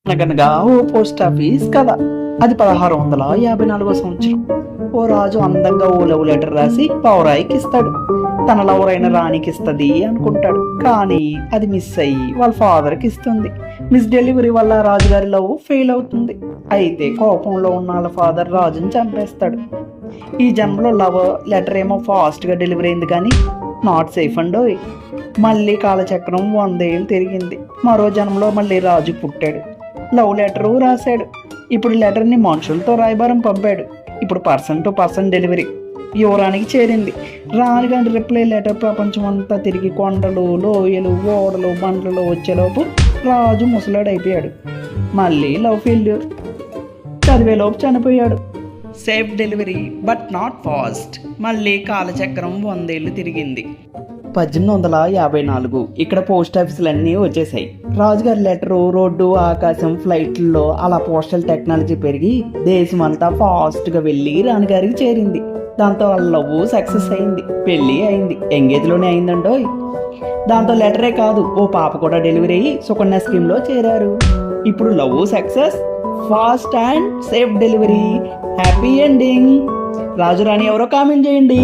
అనగనగా ఓ post office కథ. అది 1654 సంవత్సరం. ఓ రాజు అందంగా ఓ లవ్ లెటర్ రాసి పౌరాయికి ఇస్తాడు. తన లవర్ అయిన రాణికి ఇస్తుంది అనుకుంటాడు. కానీ అది మిస్ అయ్యి వాళ్ళ ఫాదర్కి ఇస్తుంది. మిస్ డెలివరీ వల్ల రాజుగారి లవ్ ఫెయిల్ అవుతుంది. అయితే కోపంలో ఉన్న వాళ్ళ ఫాదర్ రాజుని చంపేస్తాడు. ఈ జన్మలో లవ్ లెటర్ ఏమో ఫాస్ట్గా డెలివరీ అయింది కానీ నాట్ సేఫ్ అండోయ్. మళ్ళీ కాలచక్రం 100 ఏళ్ళు తిరిగింది. మరో జన్మలో మళ్ళీ రాజు పుట్టాడు. లవ్ లెటరు రాశాడు. ఇప్పుడు లెటర్ని మనుషులతో రాయబారం పంపాడు. ఇప్పుడు పర్సన్ టు పర్సన్ డెలివరీ యువరానికి చేరింది. రానిగాని రిప్లై లెటర్ ప్రపంచం అంతా తిరిగి కొండలు, లోయలు, ఓడలు, బండ్లలో వచ్చేలోపు రాజు ముసలాడైపోయాడు. మళ్ళీ లవ్ ఫెయిల్యూర్. చదివేలోపు చనిపోయాడు. Safe delivery but not fast. మళ్ళీ కాలచక్రం 100 ఏళ్ళు తిరిగింది. 1854 ఇక్కడ పోస్ట్ ఆఫీసులు అన్నీ వచ్చేసాయి. రాజుగారి లెటరు రోడ్డు, ఆకాశం, ఫ్లైట్లలో అలా పోస్టల్ టెక్నాలజీ పెరిగి దేశం అంతా ఫాస్ట్గా వెళ్ళి రాణిగారికి చేరింది. దాంతో వాళ్ళ లవ్ సక్సెస్ అయింది. పెళ్ళి అయింది. ఎంగేజ్లోనే అయిందండోయ్. దాంతో లెటరే కాదు, ఓ పాప కూడా డెలివరీ అయ్యి సుకన్య స్కీమ్లో చేరారు. ఇప్పుడు love success, fast and safe delivery, happy ending. రాజు రాణి ఎవరో కామెంట్ చేయండి.